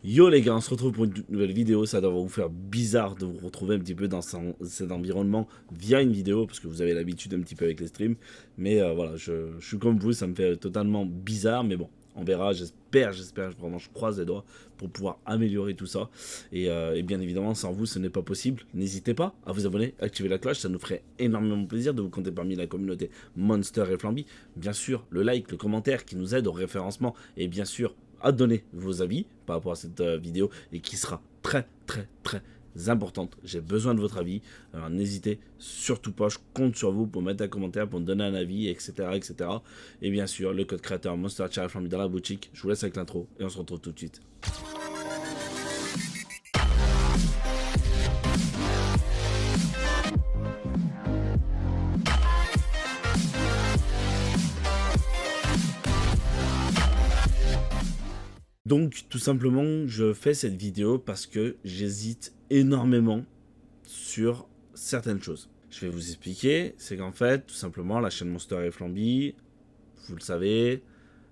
Yo les gars, on se retrouve pour une toute nouvelle vidéo. Ça doit vous faire bizarre de vous retrouver un petit peu dans cet environnement via une vidéo, parce que vous avez l'habitude un petit peu avec les streams. Mais voilà, je suis comme vous, ça me fait totalement bizarre, mais bon, on verra. J'espère, vraiment, je croise les doigts pour pouvoir améliorer tout ça. Et bien évidemment, sans vous, ce n'est pas possible. N'hésitez pas à vous abonner, activer la cloche, ça nous ferait énormément plaisir de vous compter parmi la communauté Monster et Flamby. Bien sûr, le like, le commentaire qui nous aide au référencement, et bien sûr, à donner vos avis par rapport à cette vidéo et qui sera très importante. J'ai besoin de votre avis. Alors n'hésitez surtout pas, je compte sur vous pour mettre un commentaire, pour me donner un avis, etc. Et bien sûr, le code créateur Monster Charlie Flamby dans la boutique. Je vous laisse avec l'intro et on se retrouve tout de suite. Donc tout simplement, je fais cette vidéo parce que j'hésite énormément sur certaines choses. Je vais vous expliquer, c'est qu'en fait, tout simplement, la chaîne Monster et Flamby, vous le savez,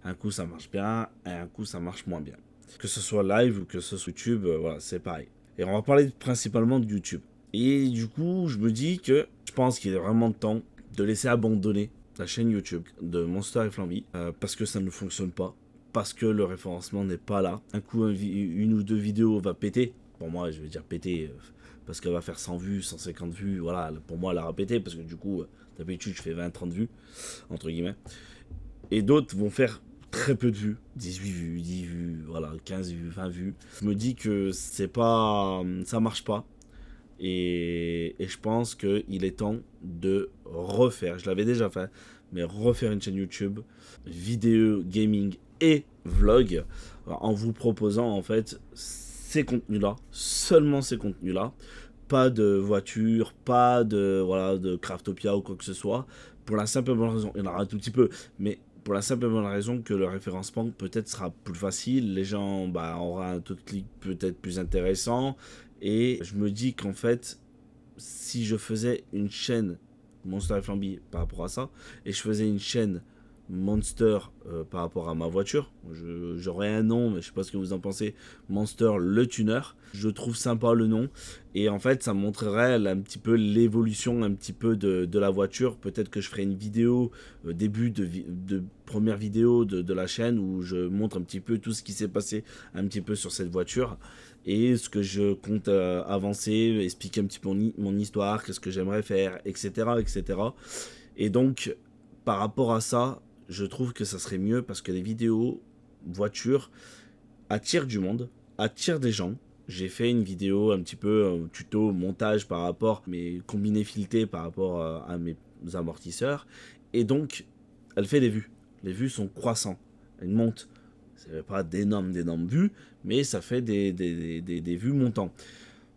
un coup ça marche bien et un coup ça marche moins bien. Que ce soit live ou que ce soit YouTube, voilà, c'est pareil. Et on va parler principalement de YouTube. Et du coup, je me dis que je pense qu'il est vraiment temps de laisser abandonner la chaîne YouTube de Monster et Flamby parce que ça ne fonctionne pas, parce que le référencement n'est pas là. Un coup, une ou deux vidéos va péter. Pour moi, je vais dire péter parce qu'elle va faire 100 vues, 150 vues. Voilà, pour moi, elle a pété parce que du coup, d'habitude, je fais 20-30 vues, entre guillemets. Et d'autres vont faire très peu de vues, 18 vues, 10 vues, voilà, 15 vues, 20 vues. Je me dis que c'est pas, ça marche pas. Et je pense qu'il est temps de refaire, je l'avais déjà fait, mais refaire une chaîne YouTube, vidéo, gaming et vlog, en vous proposant en fait ces contenus-là, seulement ces contenus-là, pas de voiture, pas de, voilà, de Craftopia ou quoi que ce soit, pour la simple bonne raison, il y en aura un tout petit peu, mais pour la simple bonne raison que le référencement peut-être sera plus facile, les gens auront un taux de clic peut-être plus intéressant, et je me dis qu'en fait, si je faisais une chaîne Monster et Flamby par rapport à ça, et je faisais une chaîne Monster par rapport à ma voiture, j'aurais un nom, mais je sais pas ce que vous en pensez, Monster le tuner, je trouve sympa le nom, et en fait ça montrerait un petit peu l'évolution un petit peu de la voiture. Peut-être que je ferai une vidéo, début de première vidéo de la chaîne, où je montre un petit peu tout ce qui s'est passé un petit peu sur cette voiture, et ce que je compte avancer, expliquer un petit peu mon histoire, qu'est-ce que j'aimerais faire, etc. Et donc, par rapport à ça, je trouve que ça serait mieux parce que les vidéos voitures attirent du monde, attirent des gens. J'ai fait une vidéo un petit peu tuto montage par rapport à mes combinés filetés par rapport à mes amortisseurs. Et donc, elle fait des vues. Les vues sont croissantes. Elles montent. C'est pas d'énormes vues, mais ça fait des vues montantes.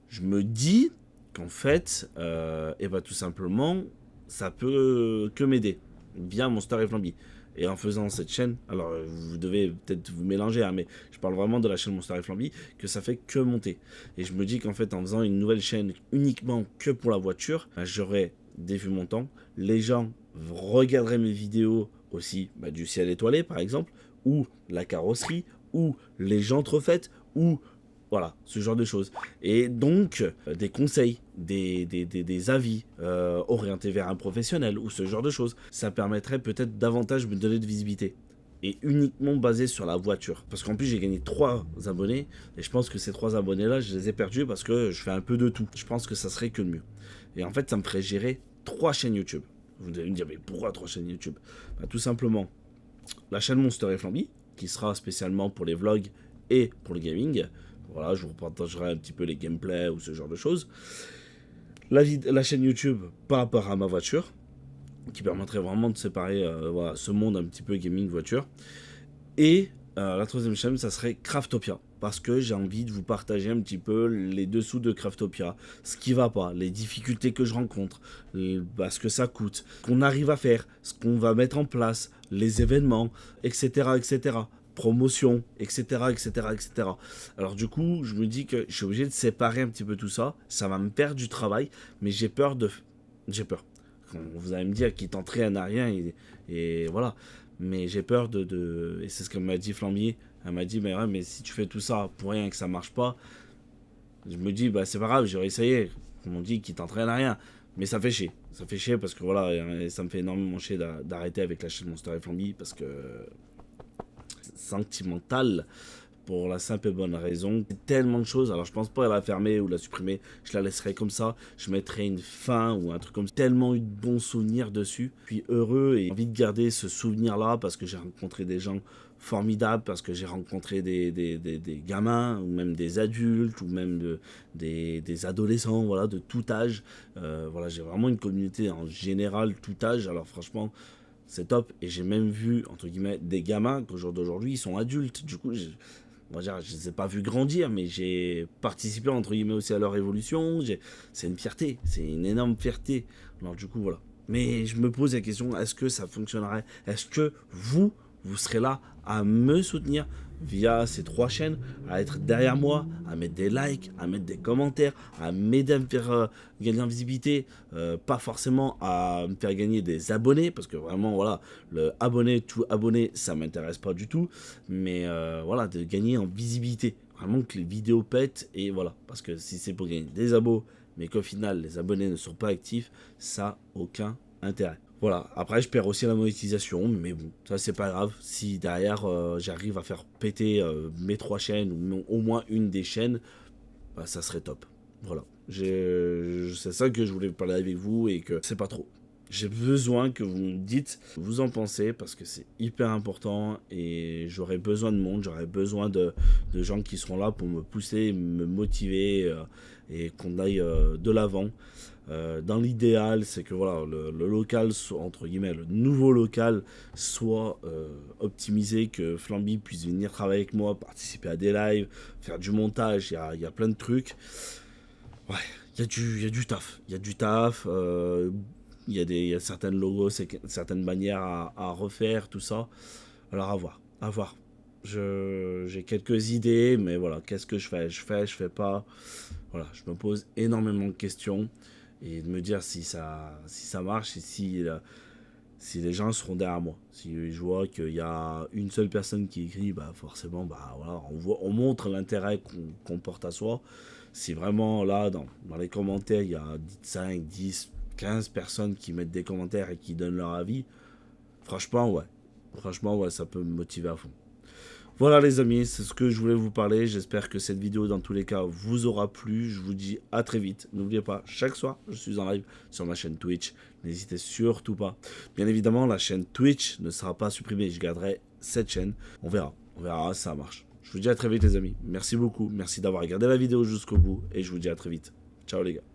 Je me dis qu'en fait, tout simplement, ça peut que m'aider via Monster et Flamby. Et en faisant cette chaîne, alors vous devez peut-être vous mélanger, hein, mais je parle vraiment de la chaîne Monster et Flamby, que ça fait que monter. Et je me dis qu'en fait, en faisant une nouvelle chaîne uniquement que pour la voiture, j'aurai des vues montantes. Les gens regarderaient mes vidéos aussi du ciel étoilé, par exemple, ou la carrosserie, ou les jantes refaites, ou voilà, ce genre de choses. Et donc, des conseils, des avis orientés vers un professionnel ou ce genre de choses. Ça permettrait peut-être davantage de me donner de visibilité. Et uniquement basé sur la voiture. Parce qu'en plus, j'ai gagné 3 abonnés. Et je pense que ces 3 abonnés-là, je les ai perdus parce que je fais un peu de tout. Je pense que ça serait que le mieux. Et en fait, ça me ferait gérer 3 chaînes YouTube. Vous allez me dire, mais pourquoi 3 chaînes YouTube? Tout simplement, la chaîne Monster et Flamby, qui sera spécialement pour les vlogs et pour le gaming. Voilà, je vous partagerai un petit peu les gameplays ou ce genre de choses. La chaîne YouTube par rapport à ma voiture, qui permettrait vraiment de séparer voilà, ce monde un petit peu gaming voiture. Et la troisième chaîne, ça serait Craftopia, parce que j'ai envie de vous partager un petit peu les dessous de Craftopia, ce qui va pas, les difficultés que je rencontre, ce que ça coûte, ce qu'on arrive à faire, ce qu'on va mettre en place, les événements, etc. Promotion, etc. Alors du coup, je me dis que je suis obligé de séparer un petit peu tout ça. Ça va me perdre du travail, mais j'ai peur. Vous allez me dire qu'il tenterait à rien et voilà. Mais j'ai peur et c'est ce que m'a dit Flambier, Elle m'a dit, mais ouais, mais si tu fais tout ça pour rien et que ça marche pas, je me dis, bah c'est pas grave, j'aurais essayé. On dit qu'il t'entraîne à rien. Mais ça fait chier. Ça fait chier parce que voilà, ça me fait énormément chier d'arrêter avec la chaîne Monster et Flamby parce que sentimental pour la simple et bonne raison. Tellement de choses. Alors je pense pas la fermer ou la supprimer. Je la laisserai comme ça. Je mettrai une fin ou un truc comme ça. Tellement eu de bons souvenirs dessus. Puis heureux et envie de garder ce souvenir là parce que j'ai rencontré des gens formidables, parce que j'ai rencontré des gamins ou même des adultes ou même des adolescents, voilà, de tout âge. Voilà, j'ai vraiment une communauté en général tout âge. Alors franchement, c'est top. Et j'ai même vu, entre guillemets, des gamins qu'au jour d'aujourd'hui, ils sont adultes. Du coup, on va dire, je ne les ai pas vus grandir, mais j'ai participé, entre guillemets, aussi à leur évolution. C'est une fierté. C'est une énorme fierté. Alors, du coup, voilà. Mais je me pose la question, est-ce que ça fonctionnerait? Est-ce que vous serez là à me soutenir via ces 3 chaînes, à être derrière moi, à mettre des likes, à mettre des commentaires, à m'aider à me faire gagner en visibilité, pas forcément à me faire gagner des abonnés, parce que vraiment, voilà, le abonné, tout abonné, ça m'intéresse pas du tout, mais voilà, de gagner en visibilité, vraiment que les vidéos pètent, et voilà, parce que si c'est pour gagner des abos, mais qu'au final, les abonnés ne sont pas actifs, ça n'a aucun intérêt. Voilà, après je perds aussi la monétisation, mais bon, ça c'est pas grave. Si derrière j'arrive à faire péter mes 3 chaînes, ou au moins une des chaînes, bah, ça serait top. Voilà, c'est ça que je voulais parler avec vous et que c'est pas trop. J'ai besoin que vous me dites ce que vous en pensez parce que c'est hyper important et j'aurai besoin de monde, j'aurai besoin de gens qui seront là pour me pousser, me motiver et qu'on aille de l'avant. Dans l'idéal, c'est que voilà, le local, soit, entre guillemets, le nouveau local soit optimisé, que Flamby puisse venir travailler avec moi, participer à des lives, faire du montage, il y a plein de trucs. Ouais, il y a du taf. Il y a du taf, il y a certaines logos, certaines manières à refaire, tout ça. Alors à voir, à voir. J'ai quelques idées, mais voilà, qu'est-ce que je fais? Je fais pas. Voilà, je me pose énormément de questions et de me dire si ça marche et si les gens seront derrière moi. Si je vois qu'il y a une seule personne qui écrit, bah forcément, bah voilà, on montre l'intérêt qu'on porte à soi. Si vraiment là, dans les commentaires, il y a 5, 10, 15 personnes qui mettent des commentaires et qui donnent leur avis, franchement, ouais. Franchement, ouais, ça peut me motiver à fond. Voilà les amis, c'est ce que je voulais vous parler. J'espère que cette vidéo dans tous les cas vous aura plu. Je vous dis à très vite. N'oubliez pas, chaque soir je suis en live sur ma chaîne Twitch. N'hésitez surtout pas. Bien évidemment, la chaîne Twitch ne sera pas supprimée. Je garderai cette chaîne. On verra si ça marche. Je vous dis à très vite les amis. Merci beaucoup. Merci d'avoir regardé la vidéo jusqu'au bout. Et je vous dis à très vite. Ciao les gars.